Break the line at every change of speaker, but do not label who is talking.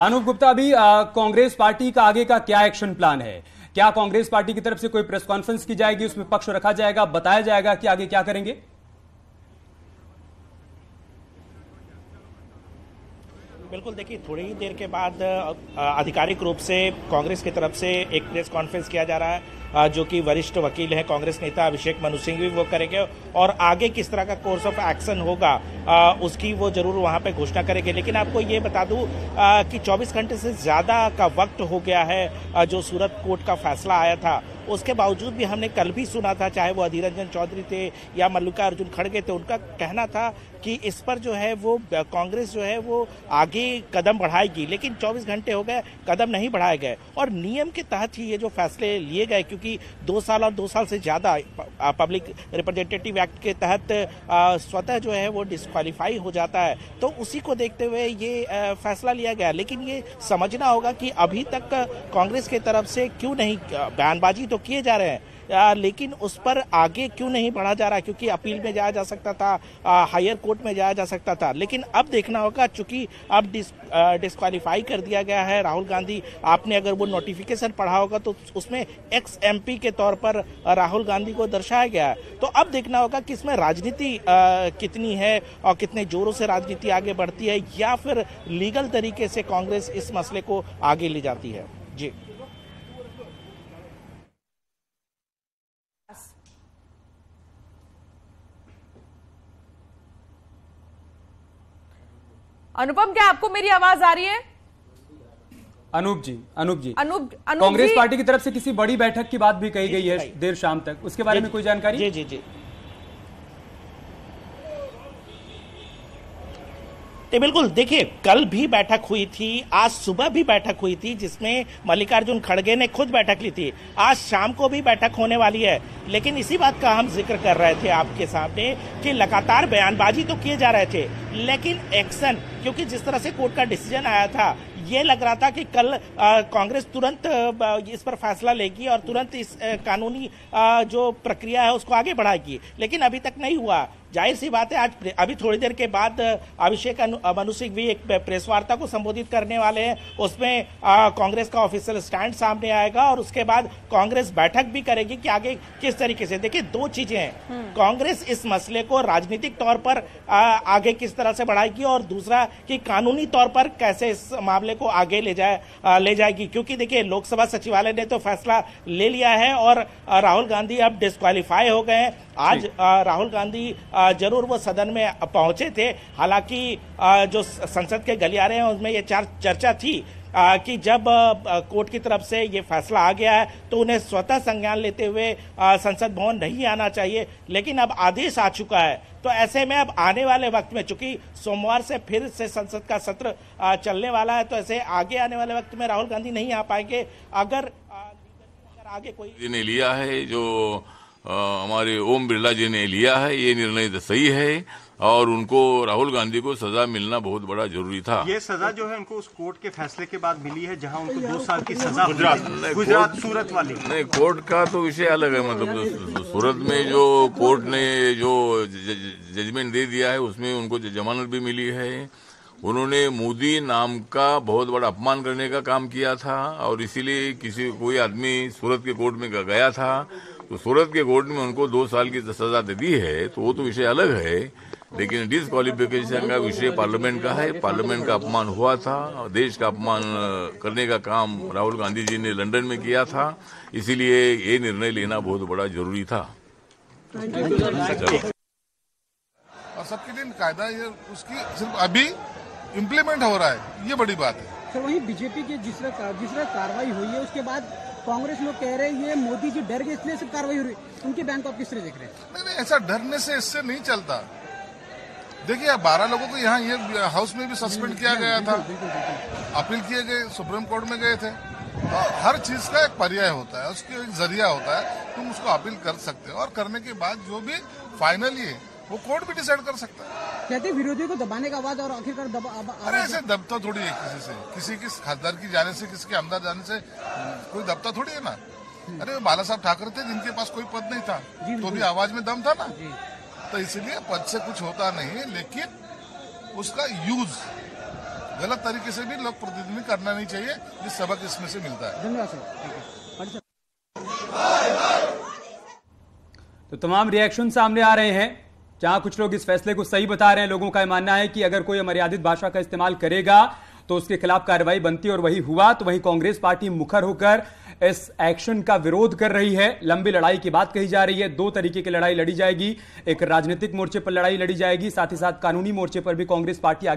अनूप गुप्ता, अभी कांग्रेस पार्टी का आगे का क्या एक्शन प्लान है? क्या कांग्रेस पार्टी की तरफ से कोई प्रेस कॉन्फ्रेंस की जाएगी, उसमें पक्ष रखा जाएगा, बताया जाएगा कि आगे क्या करेंगे?
बिल्कुल, देखिए थोड़ी ही देर के बाद आधिकारिक रूप से कांग्रेस की तरफ से एक प्रेस कॉन्फ्रेंस किया जा रहा है, जो कि वरिष्ठ वकील है कांग्रेस नेता अभिषेक मनु सिंह भी वो करेंगे और आगे किस तरह का कोर्स ऑफ एक्शन होगा उसकी वो जरूर वहां पे घोषणा करेंगे। लेकिन आपको ये बता दूं कि 24 घंटे से ज्यादा का वक्त हो गया है जो सूरत कोर्ट का फैसला आया था, उसके बावजूद भी हमने कल भी सुना था, चाहे वो अधीर रंजन चौधरी थे या मल्लिकार्जुन खड़गे थे, उनका कहना था कि इस पर जो है वो कांग्रेस जो है वो आगे कदम बढ़ाएगी। लेकिन 24 घंटे हो गए, कदम नहीं बढ़ाए गए और नियम के तहत ही ये जो फैसले लिए गए, क्योंकि 2 साल और 2 साल से ज्यादा पब्लिक रिप्रेजेंटेटिव एक्ट के तहत स्वतः जो है वो डिस्क्वालीफाई हो जाता है, तो उसी को देखते हुए ये फैसला लिया गया। लेकिन ये समझना होगा कि अभी तक कांग्रेस की तरफ से क्यों नहीं, बयानबाजी तो किए जा रहे हैं लेकिन उस पर आगे क्यों नहीं बढ़ा जा रहा, क्योंकि अपील में जाया जा सकता था, हायर कोर्ट में जाया जा सकता था। लेकिन अब देखना होगा, चूंकि अब डिस्क्वालीफाई कर दिया गया है राहुल गांधी। आपने अगर वो नोटिफिकेशन पढ़ा होगा तो उसमें एक्स एमपी के तौर पर राहुल गांधी को दर्शाया गया है। तो अब देखना होगा कि इसमें राजनीति कितनी है और कितने जोरों से राजनीति आगे बढ़ती है, या फिर लीगल तरीके से कांग्रेस इस मसले को आगे ले जाती है। जी
अनुपम, क्या आपको मेरी आवाज आ रही है?
अनूप जी
कांग्रेस
पार्टी की तरफ से किसी बड़ी बैठक की बात भी कही गई है देर शाम तक, उसके बारे में कोई जानकारी?
जी बिल्कुल, देखिए कल भी बैठक हुई थी, आज सुबह भी बैठक हुई थी जिसमें मल्लिकार्जुन खड़गे ने खुद बैठक ली थी, आज शाम को भी बैठक होने वाली है। लेकिन इसी बात का हम जिक्र कर रहे थे आपके सामने कि लगातार बयानबाजी तो किए जा रहे थे, लेकिन एक्शन, क्योंकि जिस तरह से कोर्ट का डिसीजन आया था, ये लग रहा था कि कल कांग्रेस तुरंत इस पर फैसला लेगी और तुरंत इस कानूनी जो प्रक्रिया है उसको आगे बढ़ाएगी, लेकिन अभी तक नहीं हुआ। जाहिर सी बात है, आज अभी थोड़ी देर के बाद अभिषेक मनु सिंह भी एक प्रेस वार्ता को संबोधित करने वाले हैं, उसमें कांग्रेस का ऑफिशियल स्टैंड सामने आएगा और उसके बाद कांग्रेस बैठक भी करेगी कि आगे किस तरीके से। देखिए, 2 चीजें हैं, कांग्रेस इस मसले को राजनीतिक तौर पर आगे किस तरह से बढ़ाएगी और दूसरा कि कानूनी तौर पर कैसे इस मामले को आगे ले जाएगी। क्योंकि देखिए, लोकसभा सचिवालय ने तो फैसला ले लिया है और राहुल गांधी अब डिस्क्वालीफाई हो गए हैं। आज राहुल गांधी जरूर वो सदन में पहुंचे थे, हालांकि जो संसद के गलियारे हैं उसमें ये चर्चा थी कि जब कोर्ट की तरफ से ये फैसला आ गया है तो उन्हें स्वतः संज्ञान लेते हुए संसद भवन नहीं आना चाहिए। लेकिन अब आदेश आ चुका है, तो ऐसे में अब आने वाले वक्त में, चूंकि सोमवार से फिर से संसद का सत्र चलने वाला है, तो ऐसे आगे आने वाले वक्त में राहुल गांधी नहीं आ पाएंगे। अगर आगे कोई
ने लिया है, जो हमारे ओम बिरला जी ने लिया है, ये निर्णय सही है और उनको, राहुल गांधी को सजा मिलना बहुत बड़ा जरूरी था।
ये सजा जो है उनको उस कोर्ट के फैसले के बाद मिली है जहां उनको 2 साल की सजा गुजरात सूरत वाली।
नहीं, कोर्ट का तो विषय अलग है। मतलब सूरत में जो कोर्ट ने जो जजमेंट दे दिया है उसमें उनको जमानत भी मिली है। उन्होंने मोदी नाम का बहुत बड़ा अपमान करने का काम किया था और इसीलिए कोई आदमी सूरत के कोर्ट में गया था, तो सूरत के कोर्ट में उनको 2 साल की सजा दे दी है, तो वो तो विषय अलग है। लेकिन डिस्क्वालिफिकेशन का विषय पार्लियामेंट का है। पार्लियामेंट का अपमान हुआ था और देश का अपमान करने का काम राहुल गांधी जी ने लंदन में किया था, इसीलिए ये निर्णय लेना बहुत बड़ा जरूरी था।
और सबके दिन कायदा ये उसकी सिर्फ अभी इम्प्लीमेंट हो रहा है, ये बड़ी बात है।
सर, वहीं बीजेपी की जिस तरह कार्रवाई हुई है उसके बाद कांग्रेस लोग कह रहे हैं ये मोदी जी डर गए इसलिए सब कार्रवाई हो रही है, उनके बैंक आप किस तरह देख रहे हैं?
नहीं, ऐसा डरने से इससे नहीं चलता। देखिए, 12 लोगों को यहाँ ये हाउस में भी सस्पेंड किया गया था, अपील किए गए, सुप्रीम कोर्ट में गए थे। हर चीज का एक पर्याय होता है, उसका एक जरिया होता है, तुम उसको अपील कर सकते हो और करने के बाद जो भी फाइनली है वो कोर्ट भी डिसाइड कर सकता है।
कहते विरोधियों को दबाने का आवाज और आखिरकार
अरे ऐसे दबता थोड़ी है किसी की खासदार की जाने से, किसी के आमदार जाने से कोई दबता थोड़ी है ना। अरे बाला साहब ठाकरे थे जिनके पास कोई पद नहीं था, तो भी आवाज में दम था ना। तो इसलिए पद से कुछ होता नहीं, लेकिन उसका यूज गलत तरीके से भी लोग प्रतिनिधित्व करना नहीं चाहिए, जिस सबक इसमें से मिलता है।
धन्यवाद सर।
तो तमाम रिएक्शन सामने आ रहे हैं, जहां कुछ लोग इस फैसले को सही बता रहे हैं। लोगों का यह मानना है कि अगर कोई अमर्यादित भाषा का इस्तेमाल करेगा तो उसके खिलाफ कार्रवाई बनती है, और वही हुआ। तो वहीं कांग्रेस पार्टी मुखर होकर इस एक्शन का विरोध कर रही है। लंबी लड़ाई की बात कही जा रही है। दो तरीके की लड़ाई लड़ी जाएगी, एक राजनीतिक मोर्चे पर लड़ाई लड़ी जाएगी, साथ ही साथ कानूनी मोर्चे पर भी कांग्रेस पार्टी आगे